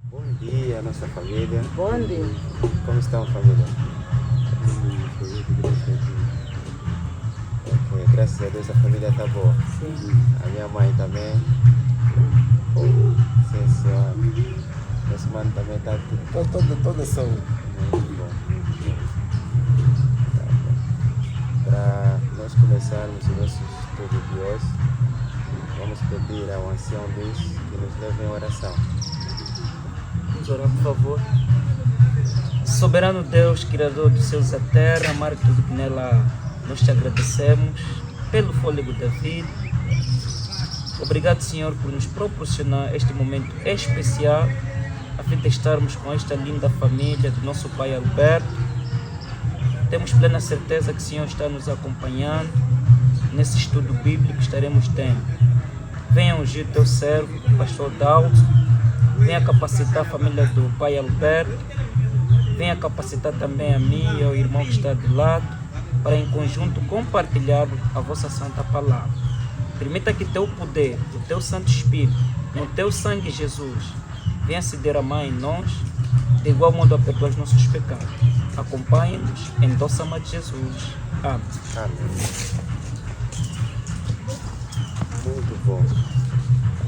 Bom dia, nossa família. Bom dia. Como estão, família? Ok, graças a Deus a família está boa. Sim. A minha mãe também. Sim, senhora. Nosso mano também está toda saúde. Muito bom, muito bom. Tá bom. Para nós começarmos o nosso estudo de hoje, vamos pedir ao ancião Luís que nos leve em oração. Vamos orar, por favor. Soberano Deus, Criador dos céus e da terra, amar tudo que nela nós te agradecemos pelo fôlego da vida. Obrigado, Senhor, por nos proporcionar este momento especial a fim de estarmos com esta linda família do nosso pai Alberto. Temos plena certeza que o Senhor está nos acompanhando nesse estudo bíblico que estaremos tendo. Venha ungir teu servo, o pastor Dalton. Venha capacitar a família do pai Alberto. Venha capacitar também a mim e ao irmão que está do lado, para em conjunto compartilharmos a vossa santa palavra. Permita que teu poder, o teu Santo Espírito, no teu sangue Jesus, venha se derramar em nós, de igual modo a perdoar os nossos pecados. Acompanhe-nos em nosso amado Jesus. Amém. Amém. Muito bom.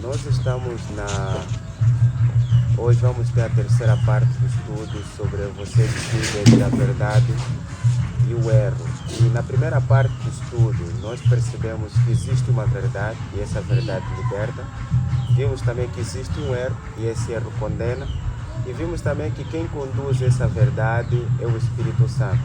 Nós estamos Hoje vamos ter a terceira parte do estudo sobre você decidir entre a verdade e o erro. E na primeira parte do estudo, nós percebemos que existe uma verdade e essa verdade liberta. Vimos também que existe um erro e esse erro condena. E vimos também que quem conduz essa verdade é o Espírito Santo.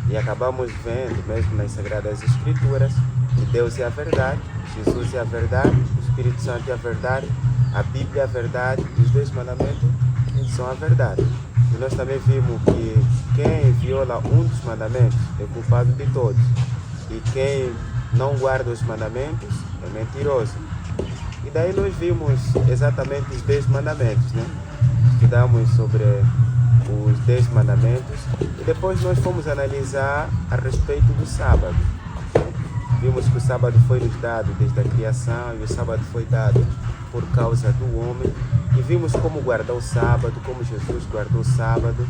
E acabamos vendo, mesmo nas Sagradas Escrituras, que Deus é a verdade, Jesus é a verdade, o Espírito Santo é a verdade, a Bíblia é a verdade e os 10 mandamentos são a verdade. E nós também vimos que quem viola um dos mandamentos é culpado de todos. E quem não guarda os mandamentos é mentiroso. E daí nós vimos exatamente os 10 mandamentos, né? Estudamos sobre os 10 mandamentos e depois nós fomos analisar a respeito do sábado. Vimos que o sábado foi nos dado desde a criação e o sábado foi dado por causa do homem. E vimos como guardar o sábado, como Jesus guardou o sábado.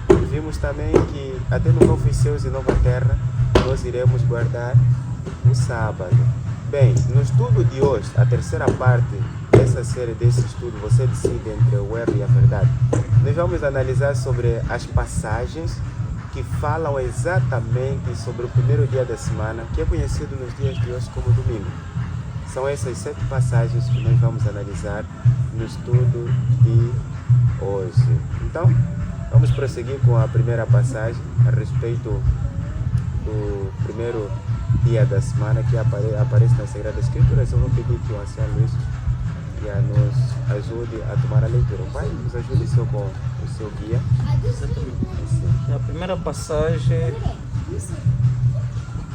E vimos também que até no novo céus e nova terra nós iremos guardar o sábado. Bem, no estudo de hoje, a terceira parte dessa série, desse estudo, você decide entre o erro e a verdade. Nós vamos analisar sobre as passagens que falam exatamente sobre o primeiro dia da semana, que é conhecido nos dias de hoje como domingo. São essas 7 passagens que nós vamos analisar no estudo de hoje. Então, vamos prosseguir com a primeira passagem a respeito do primeiro dia da semana que aparece nas Sagradas Escrituras. Eu vou pedir que o ancião Luís nos ajude a tomar a leitura. Pai, nos ajude com o seu guia. A primeira passagem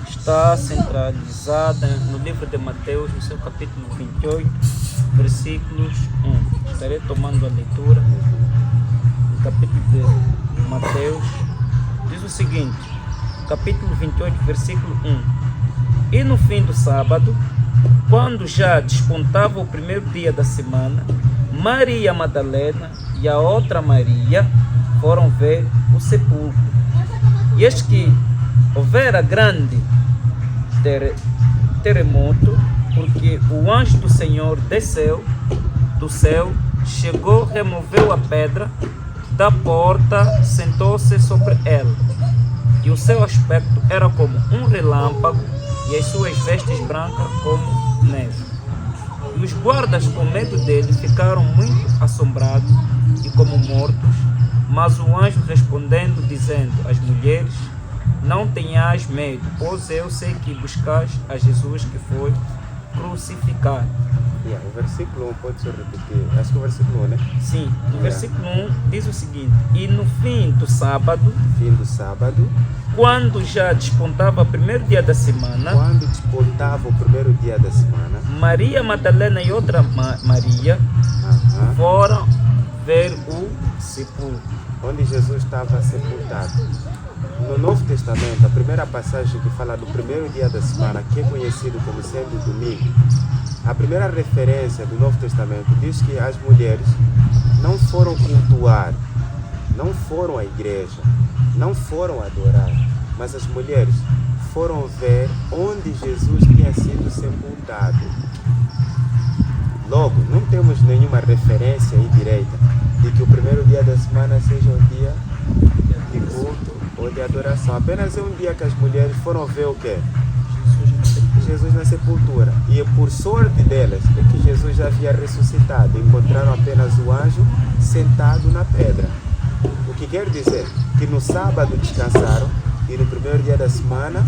está centralizada no livro de Mateus, no seu capítulo 28, versículos 1. Estarei tomando a leitura. No capítulo de Mateus diz o seguinte, capítulo 28, versículo 1. E no fim do sábado, quando já despontava o primeiro dia da semana, Maria Madalena e a outra Maria foram ver o sepulcro. E eis que houvera grande terremoto, porque o anjo do Senhor desceu do céu, chegou, removeu a pedra da porta, sentou-se sobre ela. E o seu aspecto era como um relâmpago, e as suas vestes brancas como neve. E os guardas, com medo dele, ficaram muito assombrados e como mortos. Mas o anjo respondendo, dizendo às mulheres: não tenhais medo, pois eu sei que buscais a Jesus que foi crucificado. O versículo 1 pode ser repetir. Acho que o versículo 1, né? Sim, no versículo 1 diz o seguinte: e no fim do sábado, quando já despontava o primeiro dia da semana, Maria Madalena e outra Maria foram ver o sepulcro. Onde Jesus estava sepultado. No Novo Testamento, a primeira passagem que fala do primeiro dia da semana, que é conhecido como sendo domingo, a primeira referência do Novo Testamento diz que as mulheres não foram cultuar, não foram à igreja, não foram adorar, mas as mulheres foram ver onde Jesus tinha sido sepultado. Logo, não temos nenhuma referência aí direita de que o primeiro dia da semana seja um dia de culto ou de adoração. Apenas é um dia que as mulheres foram ver o quê? Jesus na sepultura. E por sorte delas é que Jesus já havia ressuscitado. Encontraram apenas o anjo sentado na pedra. O que quer dizer que no sábado descansaram e no primeiro dia da semana,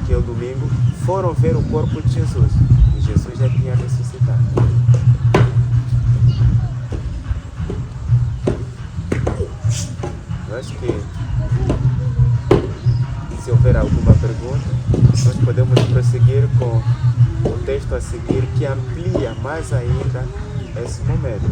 que é o domingo, foram ver o corpo de Jesus. E Jesus já tinha ressuscitado. Eu acho que se houver alguma pergunta, nós podemos prosseguir com o texto a seguir, que amplia mais ainda esse momento.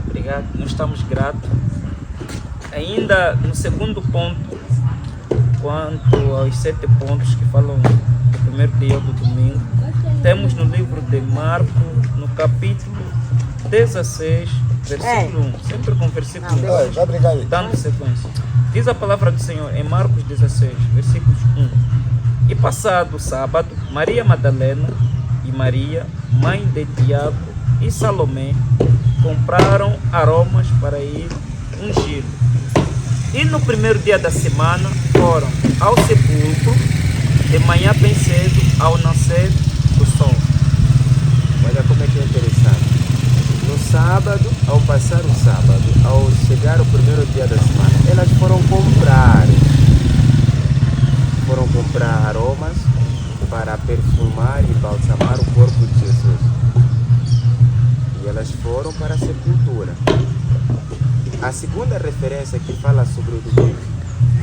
Obrigado, nós estamos gratos. Ainda no segundo ponto, quanto aos 7 pontos que falam do primeiro dia do domingo, temos no livro de Marcos, no capítulo 16, versículo 1. Sempre com versículo 1, dando sequência. Diz a palavra do Senhor em Marcos 16, versículos 1. E passado o sábado, Maria Madalena e Maria, mãe de Tiago e Salomé, compraram aromas para ir ungir. E no primeiro dia da semana foram ao sepulcro de manhã bem cedo, ao nascer do sol. Olha como é que é interessante. No sábado, ao passar o sábado, ao chegar o primeiro dia da semana, elas foram comprar aromas para perfumar e embalsamar o corpo de Jesus. E elas foram para a sepultura. A segunda referência que fala sobre o domingo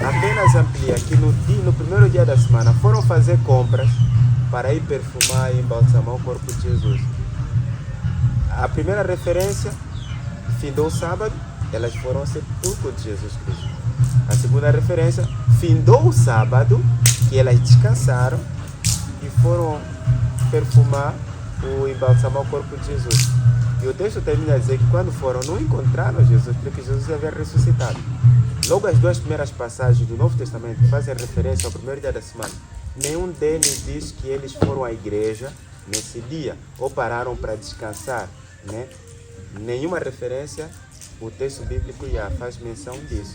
apenas amplia que no primeiro dia da semana foram fazer compras para ir perfumar e embalsamar o corpo de Jesus. A primeira referência, findou o sábado, elas foram ao sepulcro de Jesus Cristo. A segunda referência, findou o sábado, que elas descansaram e foram perfumar ou embalsamar o corpo de Jesus. E o texto termina a dizer que quando foram, não encontraram Jesus, porque Jesus havia ressuscitado. Logo, as duas primeiras passagens do Novo Testamento que fazem referência ao primeiro dia da semana, nenhum deles diz que eles foram à igreja nesse dia ou pararam para descansar, né? Nenhuma referência, o texto bíblico já faz menção disso.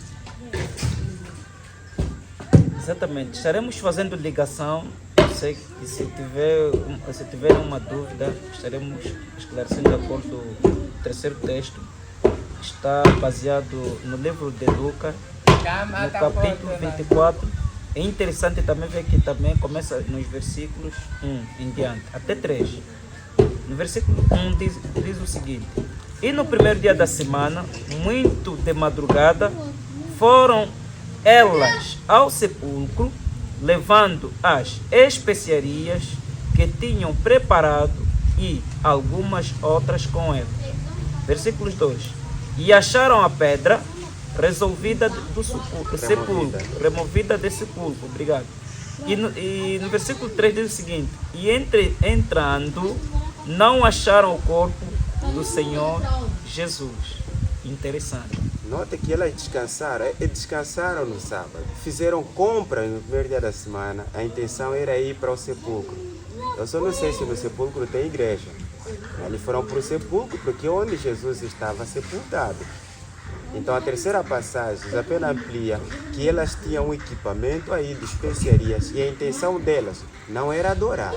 Exatamente. Estaremos fazendo ligação. Sei que se tiverem uma dúvida, estaremos esclarecendo de acordo com o terceiro texto. Está baseado no livro de Lucas, no capítulo 24. É interessante também ver que também começa nos versículos 1 em diante, até 3. No versículo 1 diz o seguinte: E no primeiro dia da semana, muito de madrugada, foram elas ao sepulcro, levando as especiarias que tinham preparado e algumas outras com ele. Versículos 2. E acharam a pedra removida do sepulcro. Obrigado. E no versículo 3 diz o seguinte: E entrando, não acharam o corpo do Senhor Jesus. Interessante. Note que elas descansaram no sábado, fizeram compras no primeiro dia da semana, a intenção era ir para o sepulcro. Eu só não sei se no sepulcro tem igreja. Eles foram para o sepulcro porque é onde Jesus estava sepultado. Então a terceira passagem apenas amplia que elas tinham um equipamento aí de especiarias e a intenção delas não era adorar,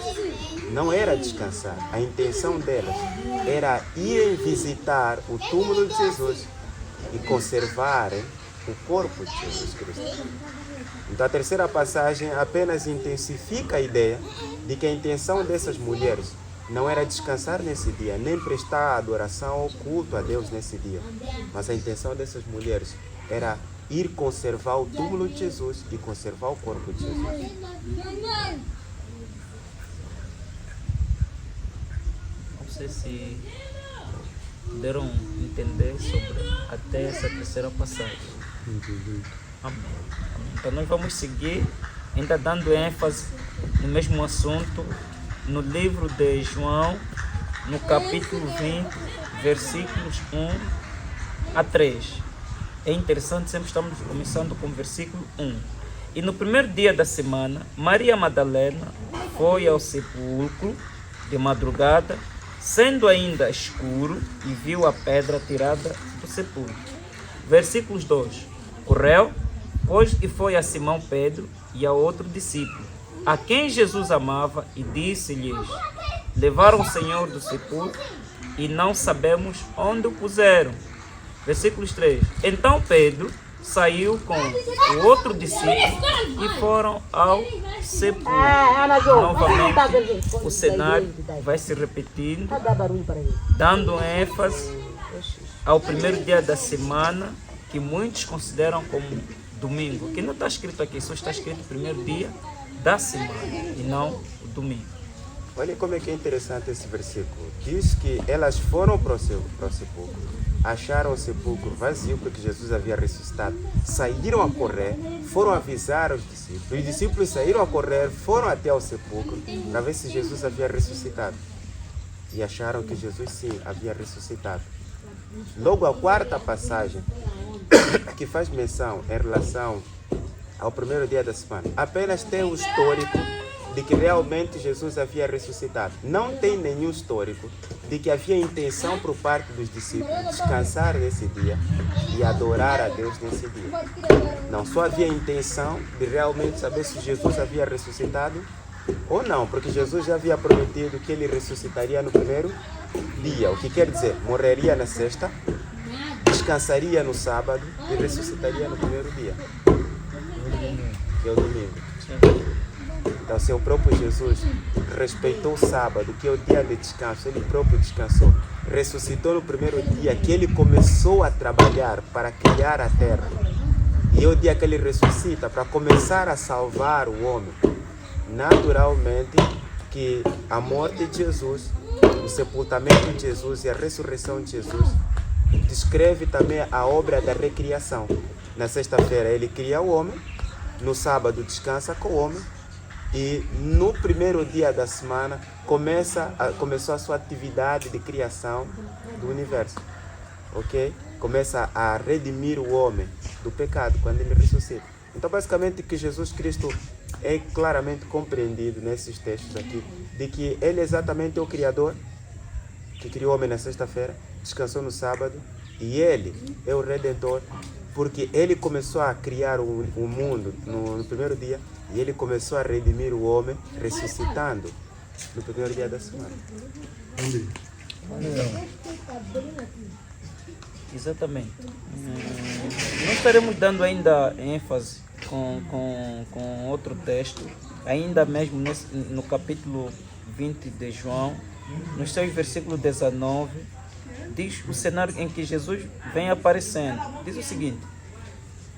não era descansar. A intenção delas era ir visitar o túmulo de Jesus e conservarem o corpo de Jesus Cristo. Então a terceira passagem apenas intensifica a ideia de que a intenção dessas mulheres não era descansar nesse dia, nem prestar adoração ou culto a Deus nesse dia. Mas a intenção dessas mulheres era ir conservar o túmulo de Jesus e conservar o corpo de Jesus. Não sei se puderam entender sobre até essa terceira passagem. Amém. Então nós vamos seguir, ainda dando ênfase no mesmo assunto, no livro de João, no capítulo 20, versículos 1 a 3. É interessante, sempre estamos começando com o versículo 1. E no primeiro dia da semana, Maria Madalena foi ao sepulcro de madrugada, sendo ainda escuro, e viu a pedra tirada do sepulcro. Versículos 2. Correu, pois, e foi a Simão Pedro e a outro discípulo, a quem Jesus amava, e disse-lhes: levaram o Senhor do sepulcro e não sabemos onde o puseram. Versículos 3. Então Pedro saiu com o outro discípulo e foram ao sepulcro. Novamente, o cenário vai se repetindo, dando ênfase ao primeiro dia da semana, que muitos consideram como domingo, que não está escrito aqui, só está escrito primeiro dia da semana e não o domingo. Olha como é que é interessante esse versículo. Diz que elas foram para o sepulcro, acharam o sepulcro vazio porque Jesus havia ressuscitado, saíram a correr, foram avisar os discípulos. Os discípulos saíram a correr, foram até ao sepulcro para ver se Jesus havia ressuscitado. E acharam que Jesus sim havia ressuscitado. Logo a quarta passagem que faz menção em relação ao primeiro dia da semana, apenas tem o histórico de que realmente Jesus havia ressuscitado. Não tem nenhum histórico de que havia intenção por parte dos discípulos descansar nesse dia e adorar a Deus nesse dia. Não, só havia intenção de realmente saber se Jesus havia ressuscitado ou não, porque Jesus já havia prometido que ele ressuscitaria no primeiro dia, o que quer dizer, morreria na sexta, descansaria no sábado e ressuscitaria no primeiro dia, que é o domingo. Então, se o próprio Jesus respeitou o sábado, que é o dia de descanso, ele próprio descansou, ressuscitou no primeiro dia, que ele começou a trabalhar para criar a terra, e é o dia que ele ressuscita para começar a salvar o homem. Naturalmente que a morte de Jesus, o sepultamento de Jesus e a ressurreição de Jesus descreve também a obra da recriação. Na sexta-feira ele cria o homem, no sábado descansa com o homem, e no primeiro dia da semana começou a sua atividade de criação do universo. Ok? Começa a redimir o homem do pecado quando ele ressuscita. Então, basicamente, que Jesus Cristo é claramente compreendido nesses textos aqui, de que ele é exatamente o Criador, que criou o homem na sexta-feira, descansou no sábado, e ele é o Redentor, porque ele começou a criar o mundo no primeiro dia, e ele começou a redimir o homem, ressuscitando no primeiro dia da semana. Exatamente. Nós estaremos dando ainda ênfase com outro texto, ainda mesmo no capítulo 20 de João, nos seus versículos 19, diz o cenário em que Jesus vem aparecendo. Diz o seguinte: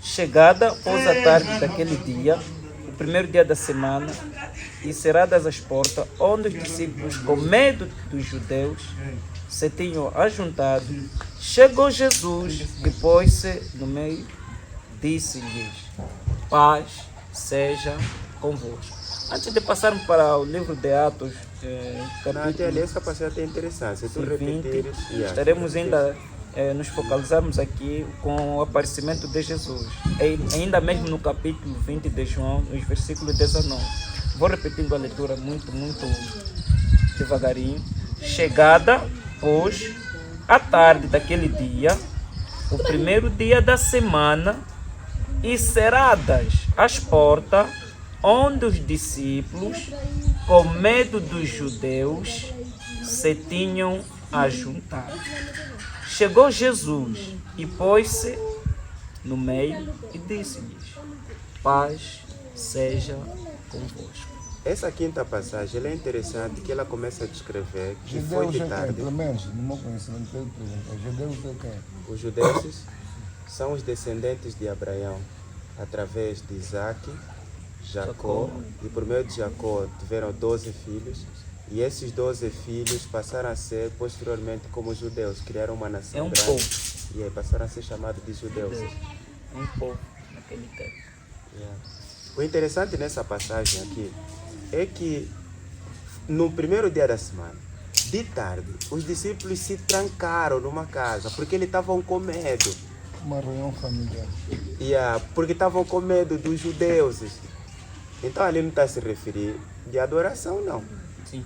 chegada, após a tarde daquele dia, o primeiro dia da semana, e cerradas as portas, onde os discípulos, com medo dos judeus, se tinham ajuntado, chegou Jesus e pôs-se no meio, disse-lhes: paz seja convosco. Antes de passarmos para o livro de Atos, capítulo essa passagem é interessante. Se tu 20, repetires, estaremos ainda nos focalizarmos aqui com o aparecimento de Jesus. Ainda mesmo no capítulo 20 de João, nos versículos 19. Vou repetindo a leitura muito devagarinho. Chegada, pois, à tarde daquele dia, o primeiro dia da semana, e cerradas as portas, onde os discípulos, com medo dos judeus, se tinham ajuntado. Chegou Jesus e pôs-se no meio e disse-lhes: paz seja convosco. Essa quinta passagem ela é interessante, que ela começa a descrever que foi de tarde. Pelo menos, no meu conhecimento, judeus é quem? Os judeus são os descendentes de Abraão, através de Isaac, Jacó, e por meio de Jacó tiveram 12 filhos, e esses 12 filhos passaram a ser posteriormente como judeus, criaram uma nação grande, povo. E aí passaram a ser chamados de judeus. Um povo. naquele tempo. Yeah. O interessante nessa passagem aqui é que no primeiro dia da semana, de tarde, os discípulos se trancaram numa casa porque eles estavam com medo. Uma reunião familiar. Yeah, porque estavam com medo dos judeus. Então ali não está a se referir de adoração, não. Sim.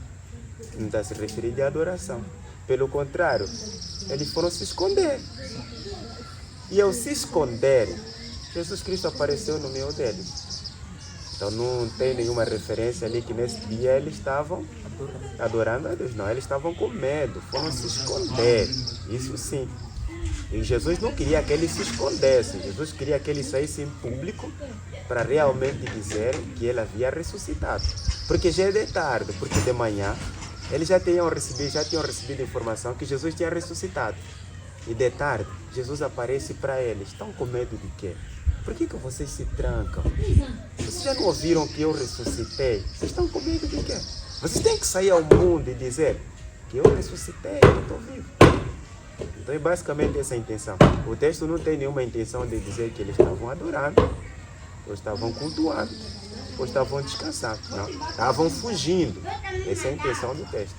Não está a se referir de adoração. Pelo contrário, eles foram se esconder. E ao se esconder, Jesus Cristo apareceu no meio deles. Então não tem nenhuma referência ali que nesse dia eles estavam adorando a Deus. Não, eles estavam com medo, foram se esconder. Isso sim. E Jesus não queria que eles se escondessem. Jesus queria que eles saíssem em público para realmente dizer que ele havia ressuscitado. Porque já é de tarde, porque de manhã eles já tinham recebido informação que Jesus tinha ressuscitado. E de tarde, Jesus aparece para eles. Estão com medo de quê? Por que vocês se trancam? Vocês já não ouviram que eu ressuscitei? Vocês estão com medo de quê? Vocês têm que sair ao mundo e dizer que eu ressuscitei, eu estou vivo. Então é basicamente essa a intenção. O texto não tem nenhuma intenção de dizer que eles estavam adorando, ou estavam cultuando, ou estavam descansando. Não, estavam fugindo. Essa é a intenção do texto.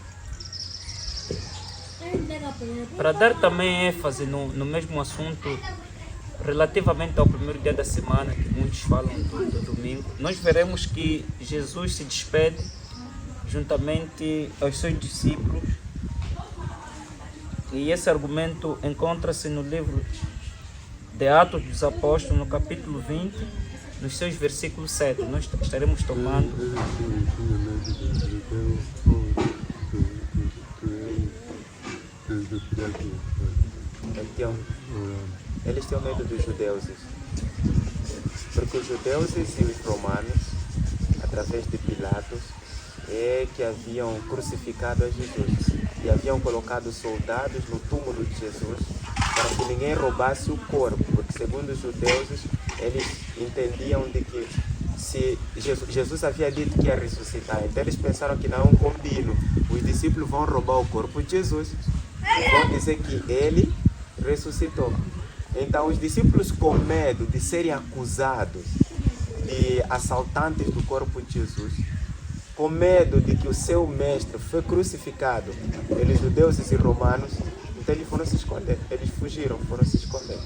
Para dar também ênfase no mesmo assunto, relativamente ao primeiro dia da semana, que muitos falam do domingo, nós veremos que Jesus se despede juntamente aos seus discípulos. E esse argumento encontra-se no livro de Atos dos Apóstolos, no capítulo 20, nos seus versículos 7. Nós estaremos tomando. Então, eles tinham medo dos judeus. Porque os judeus e os romanos, através de Pilatos, é que haviam crucificado a Jesus. E haviam colocado soldados no túmulo de Jesus para que ninguém roubasse o corpo, porque segundo os judeus, eles entendiam de que se Jesus havia dito que ia ressuscitar, então eles pensaram que não é um combino. Os discípulos vão roubar o corpo de Jesus e vão dizer que ele ressuscitou. Então os discípulos, com medo de serem acusados de assaltantes do corpo de Jesus, com medo de que o seu mestre foi crucificado pelos judeus e romanos, então eles foram se esconder. Eles fugiram, foram se esconder.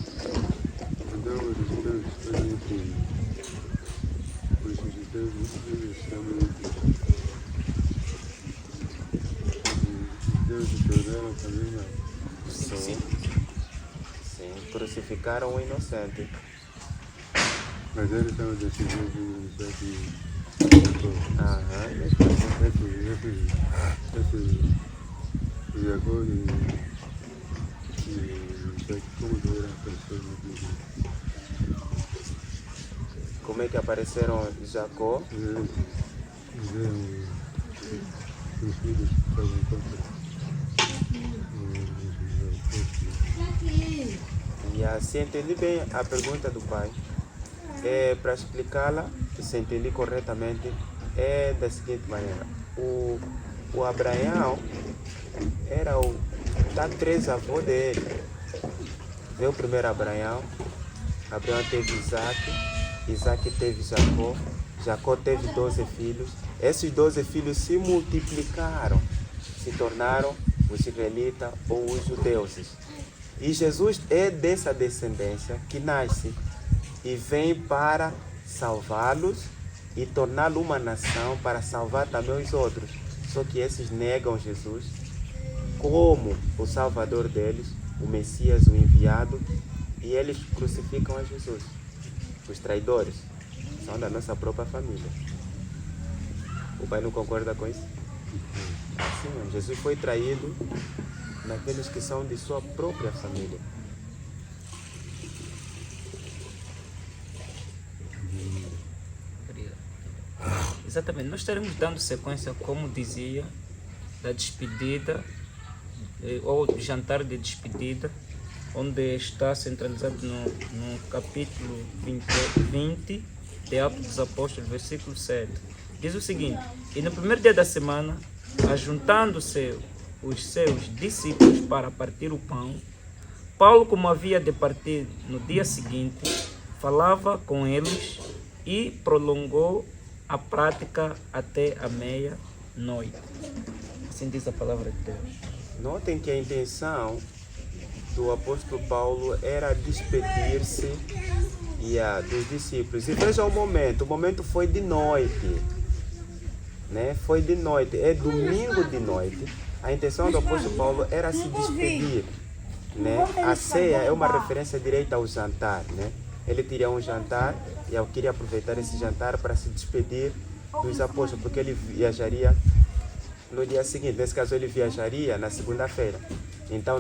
Sim. Sim, crucificaram o inocente. Mas eles estavam decidindo como é que apareceram Jacó? E assim entendi bem a pergunta do pai. Para explicá-la, se entendi corretamente, é da seguinte maneira. O Abraão era o tatrisavô dele. Veio o primeiro Abraão teve Isaac, Isaac teve Jacó, Jacó teve 12 filhos. Esses 12 filhos se multiplicaram, se tornaram os israelitas ou os judeus. E Jesus é dessa descendência que nasce e vem para salvá-los e torná-lo uma nação para salvar também os outros. Só que esses negam Jesus como o Salvador deles, o Messias, o enviado, e eles crucificam a Jesus. Os traidores são da nossa própria família. O pai não concorda com isso? Assim mesmo, Jesus foi traído naqueles que são de sua própria família. Exatamente, nós estaremos dando sequência, como dizia, da despedida, ou jantar de despedida, onde está centralizado no capítulo 20 de Atos dos Apóstolos, versículo 7. Diz o seguinte: e no primeiro dia da semana, ajuntando-se os seus discípulos para partir o pão, Paulo, como havia de partir no dia seguinte, falava com eles e prolongou a prática até a meia-noite. Assim diz a palavra de Deus. Notem que a intenção do apóstolo Paulo era despedir-se dos discípulos. E veja o momento foi de noite. Né? Foi de noite, é domingo de noite. A intenção do apóstolo Paulo era se despedir. Né? A ceia é uma referência direta ao jantar. Né? Ele teria um jantar e eu queria aproveitar esse jantar para se despedir dos apóstolos, porque ele viajaria no dia seguinte. Nesse caso, ele viajaria na segunda-feira. Então,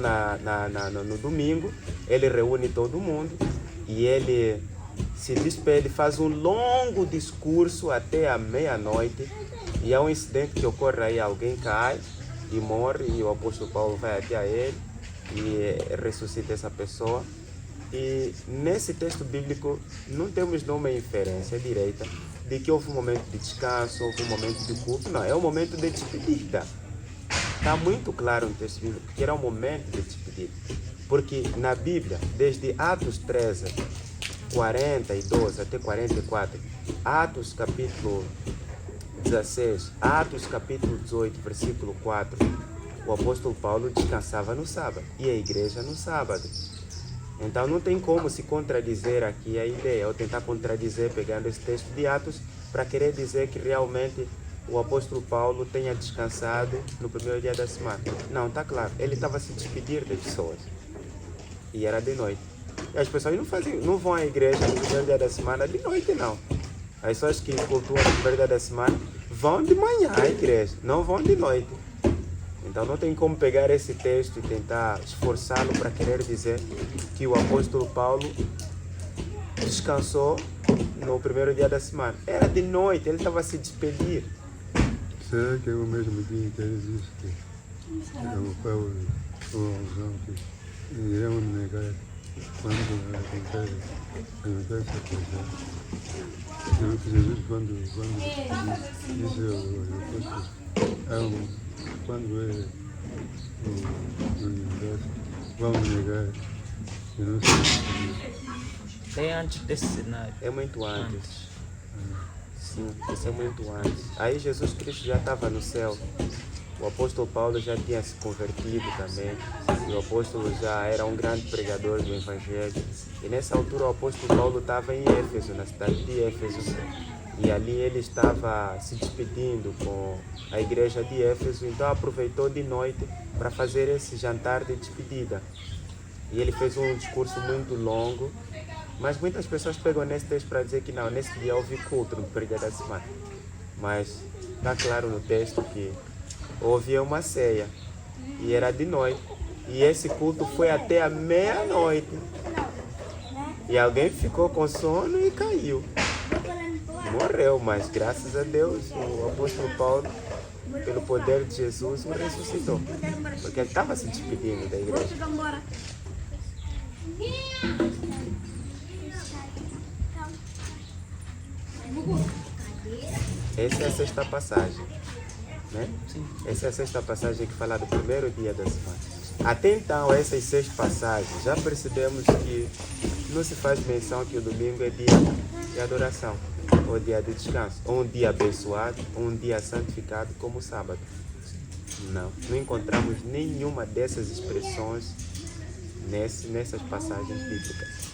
no domingo, ele reúne todo mundo e ele se despede, faz um longo discurso até a meia-noite. E há um incidente que ocorre aí, alguém cai e morre, e o apóstolo Paulo vai até ele e ressuscita essa pessoa. E nesse texto bíblico não temos nenhuma inferência direita de que houve um momento de descanso, houve um momento de culto. Não, é um momento de despedida. Está muito claro no texto bíblico que era um momento de despedida. Porque na Bíblia, desde Atos 13, 42 até 44, Atos capítulo 16, Atos capítulo 18, versículo 4, o apóstolo Paulo descansava no sábado e a igreja no sábado. Então não tem como se contradizer aqui a ideia, ou tentar contradizer pegando esse texto de Atos para querer dizer que realmente o apóstolo Paulo tenha descansado no primeiro dia da semana. Não, está claro, ele estava a se despedir das pessoas e era de noite. E as pessoas não vão à igreja no primeiro dia da semana de noite, não. As pessoas que cultuam no primeiro dia da semana vão de manhã à igreja, não vão de noite. Então não tem como pegar esse texto e tentar esforçá-lo para querer dizer que o apóstolo Paulo descansou no primeiro dia da semana. Era de noite, ele estava a se despedir. Será que é o mesmo dia que ele disse que é o Paulo ou João que irão negar quando acontece essa coisa? Jesus quando disse ao apóstolo, quando é o universo, vamos negar que não se É antes desse cenário. É muito antes. Sim, isso é muito antes. Aí Jesus Cristo já estava no céu. O apóstolo Paulo já tinha se convertido também. E o apóstolo já era um grande pregador do Evangelho. E nessa altura o apóstolo Paulo estava em Éfeso, na cidade de Éfeso. E ali ele estava se despedindo com a igreja de Éfeso. Então aproveitou de noite para fazer esse jantar de despedida. E ele fez um discurso muito longo. Mas muitas pessoas pegam nesse texto para dizer que não, nesse dia houve culto no primeiro dia da semana. Mas está claro no texto que houve uma ceia e era de noite. E esse culto foi até a meia-noite. E alguém ficou com sono e caiu. Morreu, mas graças a Deus o apóstolo Paulo, pelo poder de Jesus, o ressuscitou. Porque ele estava se despedindo da igreja. Essa é a sexta passagem, né? Sim. Essa é a sexta passagem que fala do primeiro dia da semana. Até então, essas 6 passagens, já percebemos que não se faz menção que o domingo é dia de adoração, ou dia de descanso, ou um dia abençoado, ou um dia santificado como o sábado. Não encontramos nenhuma dessas expressões nessas passagens bíblicas.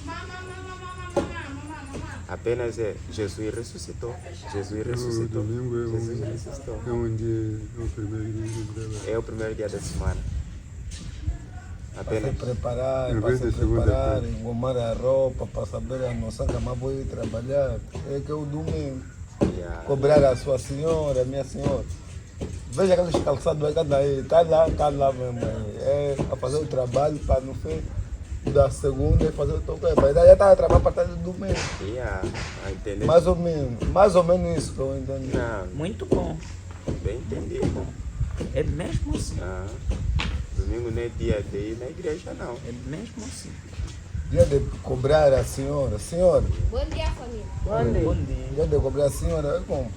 Apenas Jesus ressuscitou. Jesus ressuscitou. O domingo Jesus ressuscitou. é um dia, o primeiro dia do trabalho. É o primeiro dia da semana. Para Apenas. se preparar, Em para vez se da preparar, segunda-feira. engomar a roupa, para saber a noção que a mãe vai ir trabalhar. É que é o domingo. Yeah. Cobrar a sua senhora, a minha senhora. Veja aqueles calçados aí, cada aí, tá lá mesmo. É a fazer o trabalho para no fim da segunda e fazer o toque. Mas já está a trabalhar para trás do domingo. Yeah. Entendeu? Mais ou menos isso que eu entendi. Não, Muito bom. bem entendido. É mesmo assim. Domingo não é dia de ir na igreja, não. É mesmo assim. Dia de cobrar a senhora. Senhora, Bom dia, família. Bom dia. dia de cobrar a senhora é como?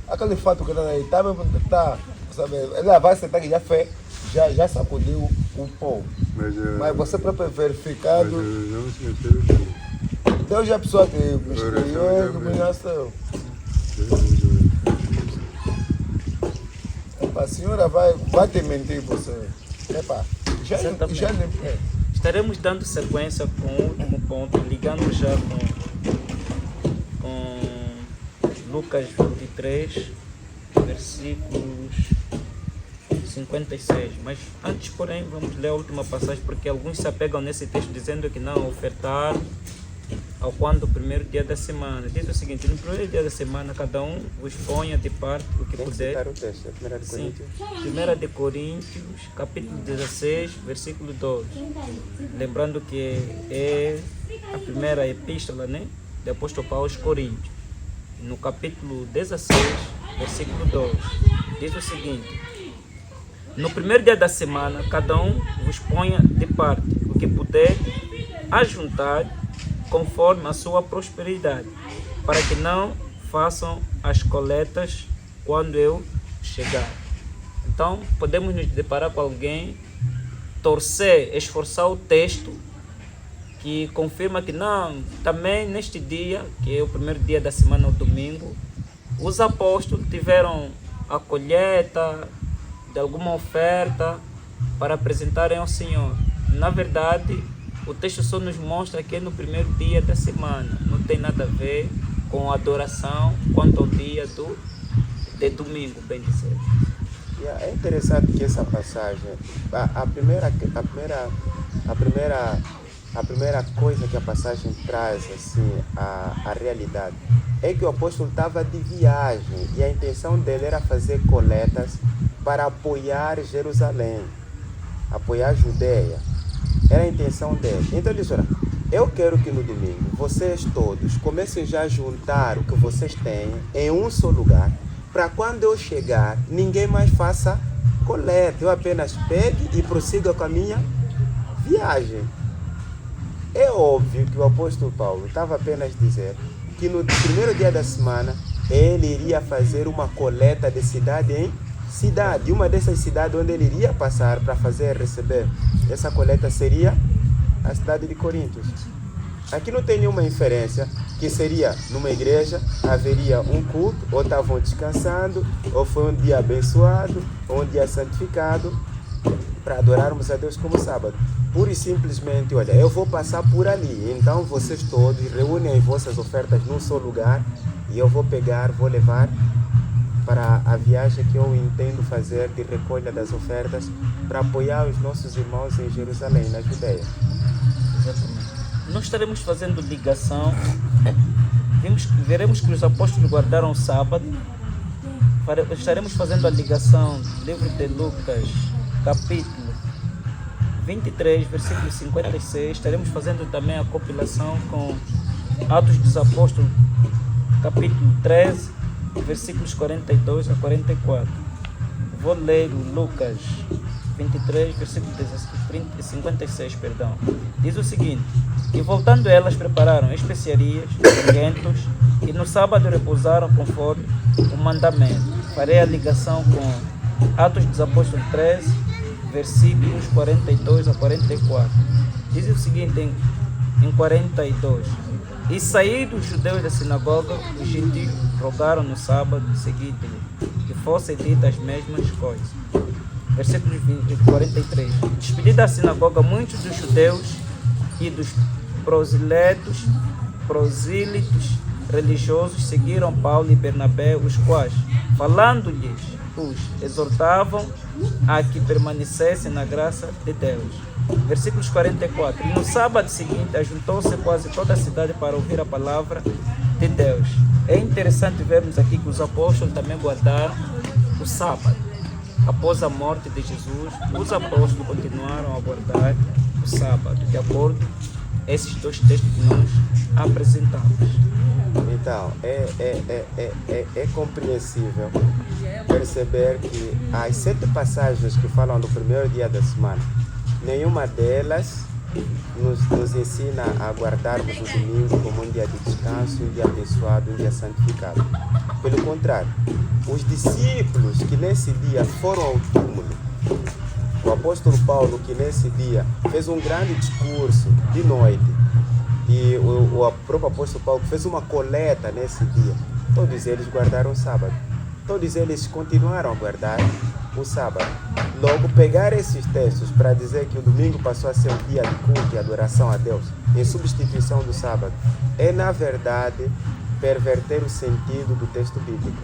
Aquele fato que está aí, tá mesmo, tá, sabe? Ela vai sentar que já fez, já sacudiu o pó. Mas Mas você próprio é verificado. não se esquecer Deus é a pessoa que me escolheu, que me nasceu. A senhora vai te mentir você. Epa, já Estaremos dando sequência com o último ponto, ligando já com Lucas 23, versículos 56. Mas antes, porém, vamos ler a última passagem, porque alguns se apegam nesse texto dizendo que não ofertaram ao quando o primeiro dia da semana. Diz o seguinte: no primeiro dia da semana, cada um vos ponha de parte o que puder. Citar o texto, 1 de Coríntios. 1 de Coríntios, capítulo 16, versículo 12. Lembrando que é a primeira epístola, né, do apóstolo Paulo aos Coríntios. No capítulo 16, versículo 12, diz o seguinte: no primeiro dia da semana, cada um vos ponha de parte o que puder ajuntar conforme a sua prosperidade, para que não façam as coletas quando eu chegar. Então, podemos nos deparar com alguém, torcer, esforçar o texto, que confirma que não, também neste dia, que é o primeiro dia da semana, o domingo, os apóstolos tiveram a colheita de alguma oferta para apresentarem ao Senhor. Na verdade, o texto só nos mostra que é no primeiro dia da semana, não tem nada a ver com a adoração quanto ao dia de domingo, bem dizer. É interessante que essa passagem, a primeira coisa que a passagem traz assim, a realidade, é que o apóstolo estava de viagem e a intenção dele era fazer coletas para apoiar Jerusalém, apoiar a Judeia. Era a intenção dele. Então ele disse: olha, eu quero que no domingo vocês todos comecem já a juntar o que vocês têm em um só lugar, para quando eu chegar, ninguém mais faça coleta. Eu apenas pegue e prossiga com a minha viagem. É óbvio que o apóstolo Paulo estava apenas dizendo que no primeiro dia da semana ele iria fazer uma coleta de cidade em cidade. Uma dessas cidades onde ele iria passar para receber essa coleta seria a cidade de Coríntios. Aqui não tem nenhuma inferência que seria numa igreja, haveria um culto, ou estavam descansando, ou foi um dia abençoado, ou um dia santificado, para adorarmos a Deus como sábado. Pura e simplesmente, olha, eu vou passar por ali, então vocês todos reúnem as vossas ofertas num só lugar, e eu vou levar para a viagem que eu entendo fazer de recolha das ofertas para apoiar os nossos irmãos em Jerusalém, na Judeia. Exatamente. Nós estaremos fazendo ligação, veremos que os apóstolos guardaram o sábado, estaremos fazendo a ligação do livro de Lucas, capítulo 23, versículo 56, estaremos fazendo também a compilação com Atos dos Apóstolos, capítulo 13, versículos 42 a 44. Vou ler o Lucas 23, versículo 56, perdão. Diz o seguinte: e voltando elas prepararam especiarias, unguentos, e no sábado repousaram conforme o mandamento. Farei a ligação com Atos dos Apóstolos 13, versículos 42 a 44. Diz o seguinte em 42: e saídos os judeus da sinagoga, os gentios rogaram no sábado seguinte que fossem ditas as mesmas coisas. Versículo 43. Despedida a sinagoga, muitos dos judeus e dos prosílitos religiosos seguiram Paulo e Bernabé, os quais, falando-lhes, os exortavam a que permanecessem na graça de Deus. Versículos 44. E no sábado seguinte ajuntou-se quase toda a cidade para ouvir a palavra de Deus. É interessante vermos aqui que os apóstolos também guardaram o sábado. Após a morte de Jesus, os apóstolos continuaram a guardar o sábado, de acordo com esses dois textos que nós apresentamos. Então, é compreensível perceber que as 7 passagens que falam do primeiro dia da semana, nenhuma delas nos ensina a guardarmos o domingo como um dia de descanso, um dia abençoado, um dia santificado. Pelo contrário, os discípulos que nesse dia foram ao túmulo, o apóstolo Paulo que nesse dia fez um grande discurso de noite, E o próprio apóstolo Paulo fez uma coleta nesse dia. Todos eles guardaram o sábado. Todos eles continuaram a guardar o sábado. Logo, pegar esses textos para dizer que o domingo passou a ser um dia de culto e adoração a Deus, em substituição do sábado, é, na verdade, perverter o sentido do texto bíblico.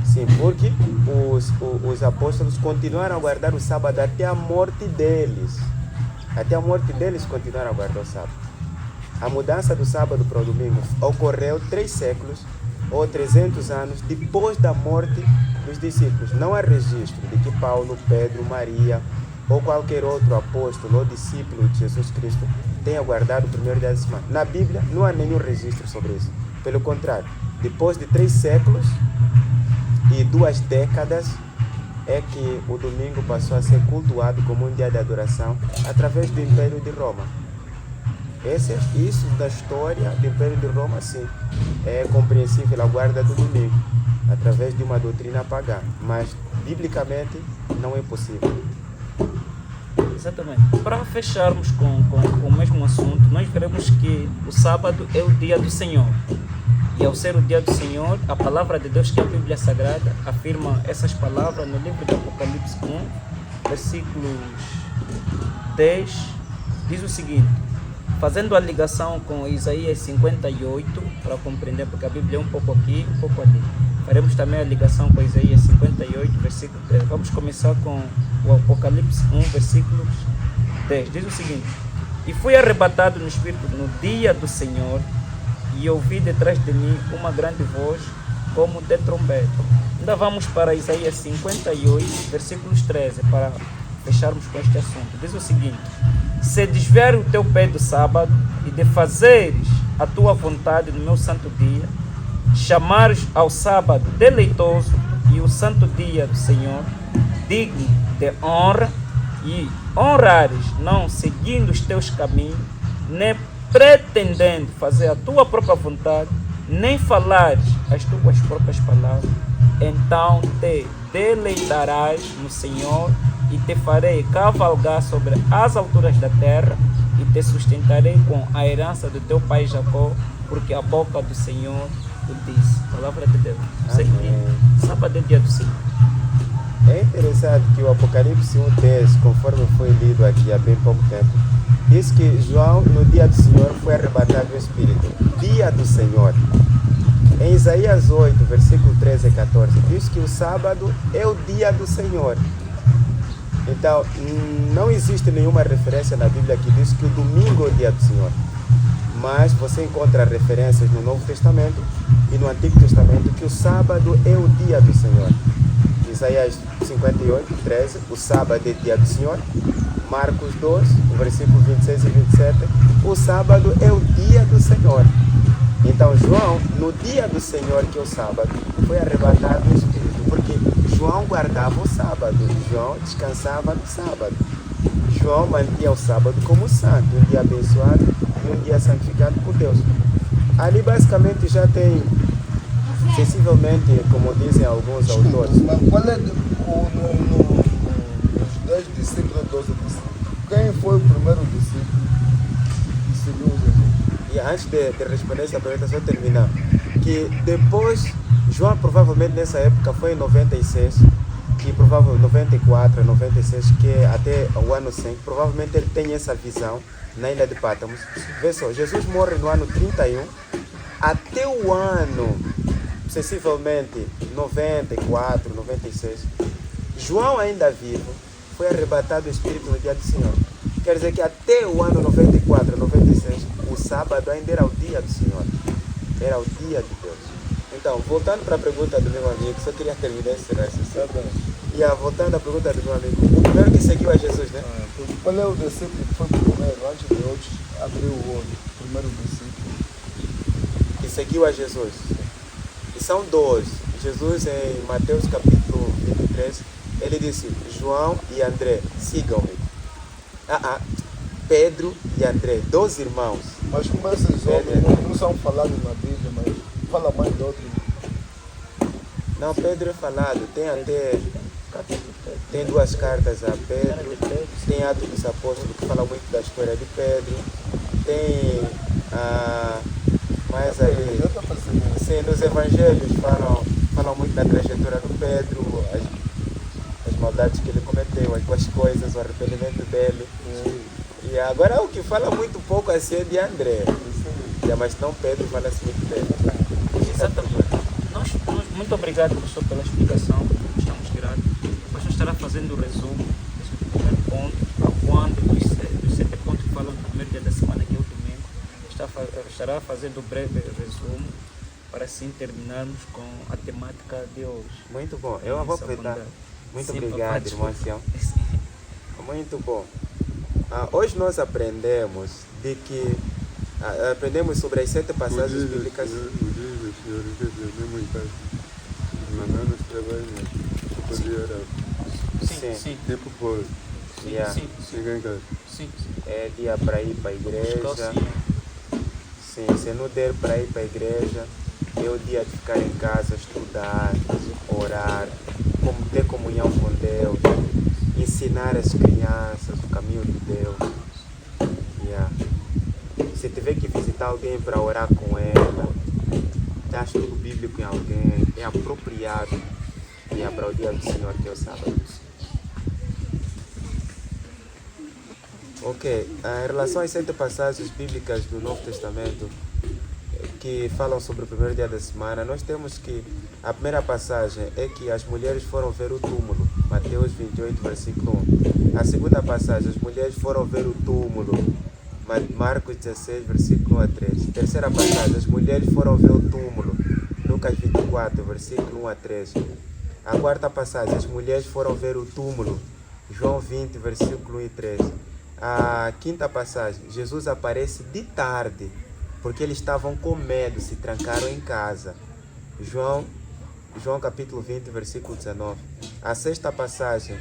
Sim, porque os apóstolos continuaram a guardar o sábado até a morte deles. Até a morte deles continuaram a guardar o sábado. A mudança do sábado para o domingo ocorreu 3 séculos ou 300 anos depois da morte dos discípulos. Não há registro de que Paulo, Pedro, Maria ou qualquer outro apóstolo ou discípulo de Jesus Cristo tenha guardado o primeiro dia da semana. Na Bíblia não há nenhum registro sobre isso. Pelo contrário, depois de 3 séculos e 2 décadas é que o domingo passou a ser cultuado como um dia de adoração através do Império de Roma. Isso da história do Império de Roma, sim, é compreensível a guarda do domingo, através de uma doutrina pagã, mas biblicamente não é possível. Exatamente. Para fecharmos com o mesmo assunto, nós veremos que o sábado é o dia do Senhor. E ao ser o dia do Senhor, a palavra de Deus, que é a Bíblia Sagrada, afirma essas palavras no livro do Apocalipse 1, versículos 10, diz o seguinte: fazendo a ligação com Isaías 58, para compreender, porque a Bíblia é um pouco aqui, um pouco ali. Faremos também a ligação com Isaías 58, versículo 10. Vamos começar com o Apocalipse 1, versículos 10. Diz o seguinte: e fui arrebatado no Espírito no dia do Senhor, e ouvi detrás de mim uma grande voz, como de trombeta. Ainda vamos para Isaías 58, versículos 13, para fecharmos com este assunto. Diz o seguinte: se desviar o teu pé do sábado e de fazeres a tua vontade no meu santo dia, chamares ao sábado deleitoso e o santo dia do Senhor digno de honra, e honrares, não seguindo os teus caminhos, nem pretendendo fazer a tua própria vontade, nem falares as tuas próprias palavras, então te deleitarás no Senhor, e te farei cavalgar sobre as alturas da terra, e te sustentarei com a herança do teu pai Jacó, porque a boca do Senhor o disse. Palavra de Deus. Sábado é dia do Senhor. É interessante que o Apocalipse 1:10, conforme foi lido aqui há bem pouco tempo, diz que João, no dia do Senhor, foi arrebatado do Espírito. Dia do Senhor. Em Isaías 8, versículo 13 e 14, diz que o sábado é o dia do Senhor. Então, não existe nenhuma referência na Bíblia que diz que o domingo é o dia do Senhor. Mas você encontra referências no Novo Testamento e no Antigo Testamento que o sábado é o dia do Senhor. Isaías 58, 13, o sábado é o dia do Senhor. Marcos 2, versículo 26 e 27, o sábado é o dia do Senhor. Então João, no dia do Senhor, que é o sábado, foi arrebatado do Espírito, porque João guardava o sábado, João descansava no sábado. João mantinha o sábado como santo, um dia abençoado e um dia santificado por Deus. Ali basicamente já tem, sensivelmente, como dizem alguns autores. Mas qual é os 10 discípulos, 12 discípulos? Quem foi o primeiro discípulo que seguiu Jesus? E antes de responder essa pergunta, só terminar. Que depois, João provavelmente nessa época foi em 96, que provavelmente 94, 96, que até o ano 100, provavelmente ele tem essa visão na ilha de Pátamos. Vê só, Jesus morre no ano 31, até o ano, sensivelmente 94, 96, João ainda vivo, foi arrebatado do Espírito no dia do Senhor. Quer dizer que até o ano 94, 96, o sábado ainda era o dia do Senhor. Era o dia de Deus. Então, voltando para a pergunta do meu amigo, só queria terminar esse raciocínio. E voltando à pergunta do meu amigo, o primeiro que seguiu a Jesus, né? Qual é o discípulo que foi primeiro, antes de outros, abriu o olho? O primeiro discípulo. Que seguiu a Jesus. E são 12. Jesus, em Mateus capítulo 23, ele disse: João e André, sigam-me. Pedro e André, 2 irmãos. Mas como esses homens não são falados na Bíblia, mas fala mais de outros. Não, Pedro é falado, tem 2 cartas a Pedro, tem Atos dos Apóstolos que fala muito da história de Pedro, tem Mas aí, Eu estou percebendo. sim, nos evangelhos falam muito da trajetória do Pedro, as maldades que ele cometeu, as boas coisas, o arrependimento dele. E agora o que fala muito pouco assim é de André. Mas não Pedro fala-se muito dele. Exatamente. Muito obrigado, professor, pela explicação. Estamos gratos. O pastor estará fazendo o resumo deste primeiro ponto, a quando dos 7 pontos que falam do primeiro dia da semana, que é o domingo. Estará fazendo um breve resumo para assim terminarmos com a temática de hoje. Muito bom. Eu vou aproveitar. Muito Sim, obrigado, papai, irmão Sião. Muito bom. Hoje nós aprendemos de que aprendemos sobre as 7 passagens bíblicas. O dia do Senhor, mesmo em casa, mandar nos trabalhos, podia era Sim. tempo fora, Yeah. chegar em casa. Sim. É dia para ir para a igreja. Sim, se não der para ir para a igreja, é o dia de ficar em casa, estudar, orar, ter comunhão com Deus, ensinar as crianças o caminho de Deus. Yeah. Se tiver que visitar alguém para orar com ela, dar estudo bíblico em alguém, é apropriado para o dia do Senhor, que é o sábado. Ok, em relação às 7 passagens bíblicas do Novo Testamento que falam sobre o primeiro dia da semana, nós temos que a primeira passagem é que as mulheres foram ver o túmulo, Mateus 28, versículo 1. A segunda passagem, as mulheres foram ver o túmulo, Marcos 16, versículo 1 a 3. Terceira passagem, as mulheres foram ver o túmulo, Lucas 24, versículo 1 a 3. A quarta passagem, as mulheres foram ver o túmulo, João 20, versículo 1 e 3. A quinta passagem, Jesus aparece de tarde, porque eles estavam com medo, se trancaram em casa. João capítulo 20, versículo 19. A sexta passagem,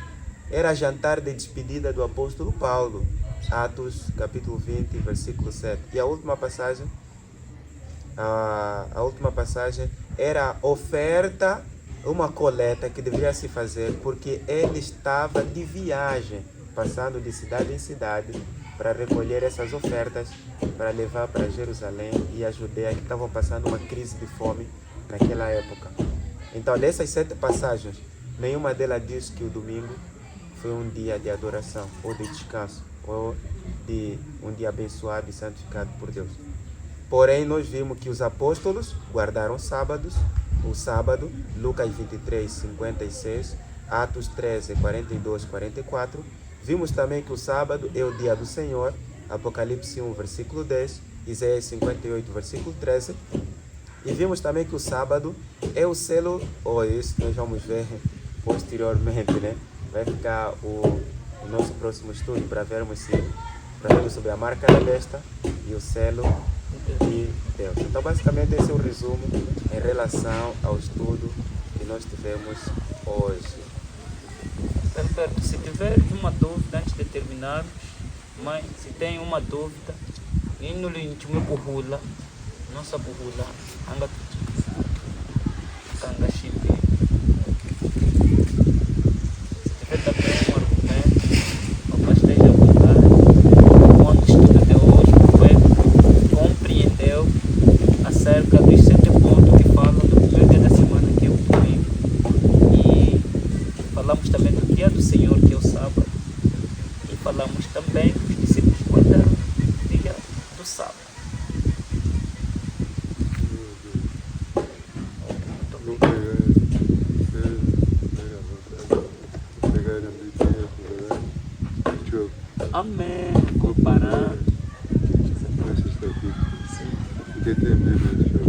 era jantar de despedida do apóstolo Paulo, Atos capítulo 20, versículo 7. E a última passagem era a oferta, uma coleta que deveria se fazer, porque ele estava de viagem, passando de cidade em cidade, para recolher essas ofertas, para levar para Jerusalém e a Judeia, que estavam passando uma crise de fome naquela época. Então, dessas 7 passagens, nenhuma delas diz que o domingo foi um dia de adoração, ou de descanso, ou de um dia abençoado e santificado por Deus. Porém, nós vimos que os apóstolos guardaram o sábado, Lucas 23, 56, Atos 13, 42, 44. Vimos também que o sábado é o dia do Senhor, Apocalipse 1, versículo 10, Isaías 58, versículo 13. E vimos também que o sábado é o selo, isso nós vamos ver posteriormente, né? Vai ficar o nosso próximo estudo para vermos sobre a marca da besta e o selo de Deus. Então, basicamente, esse é o resumo em relação ao estudo que nós tivemos hoje. Alberto, se tiver uma dúvida antes de terminarmos, mãe, se tem uma dúvida, indo lhe intimou burrula, nossa burrula, anga kanga chipe. Se tiver também um argumento, o pastor esteja à vontade, quando o estudo de hoje foi, compreendeu acerca dos 7 pontos que falam do primeiro dia da semana, que é o domingo, e falamos também do dia do Senhor, que é o sábado, e falamos também que os discípulos guardaram o dia do sábado. Não pegar na Bíblia, Amém. Comparando. esses capítulos. Porque tem Bíblia,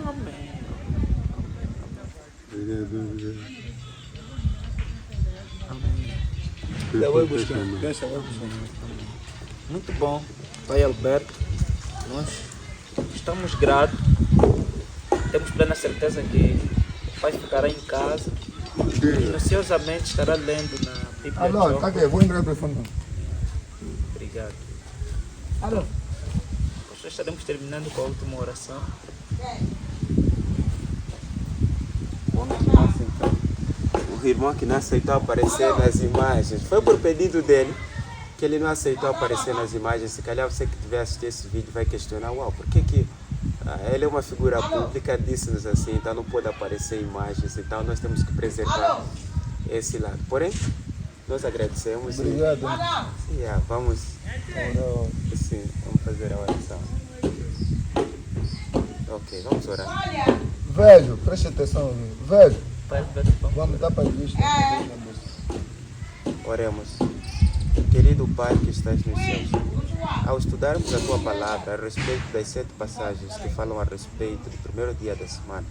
Amém. Peguei a dúvida. Amém. Eu vou buscar. Deixa eu buscar. Muito bom, Pai Alberto. Nós estamos gratos. Temos plena certeza que o Pai ficará em casa e minuciosamente estará lendo na Bíblia. Alô, tá aqui, vou entrar para o fundo. Obrigado. Alô. Nós estaremos terminando com a última oração. O irmão que não aceitou aparecer nas imagens foi por pedido dele, que ele não aceitou aparecer nas imagens. Se calhar você que estiver assistindo esse vídeo vai questionar, uau, por que ele é uma figura pública, disse-nos assim, então não pode aparecer imagens, então nós temos que preservar esse lado. Porém, nós agradecemos. Obrigado. Vamos, Ora, sim, vamos fazer a oração. Ok, vamos orar. Velho, preste atenção. Velho, Pai Alberto, vamos. vamos dar para vista. Oremos. Querido Pai que estás nos céus, ao estudarmos a Tua Palavra a respeito das 7 passagens que falam a respeito do primeiro dia da semana,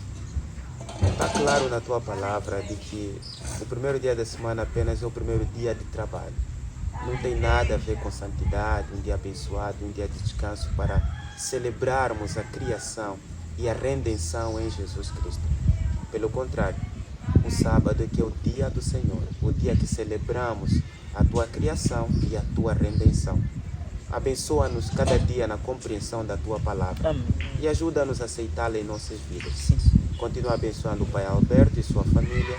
está claro na Tua Palavra de que o primeiro dia da semana apenas é o primeiro dia de trabalho. Não tem nada a ver com santidade, um dia abençoado, um dia de descanso para celebrarmos a criação e a redenção em Jesus Cristo. Pelo contrário, o sábado é que é o dia do Senhor, o dia que celebramos a Tua criação e a Tua redenção. Abençoa-nos cada dia na compreensão da Tua Palavra Amém. e ajuda-nos a aceitá-la em nossas vidas. Sim. Continua abençoando o Pai Alberto e sua família.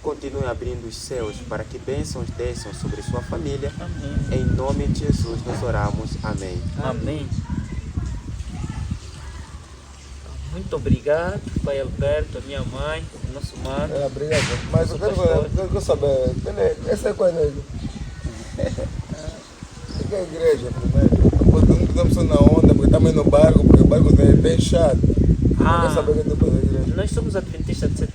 Continue abrindo os céus para que bênçãos desçam sobre sua família. Amém. Em nome de Jesus nós oramos. Amém. Amém. Muito obrigado, Pai Alberto, a minha mãe, o nosso mano. Obrigado. Mas eu quero saber, essa é qual é? Que é a igreja primeiro? Não podemos ir na onda, porque também no barco, porque o barco é bem chato. Eu quero saber que é depois da igreja. Nós somos adventistas de 7º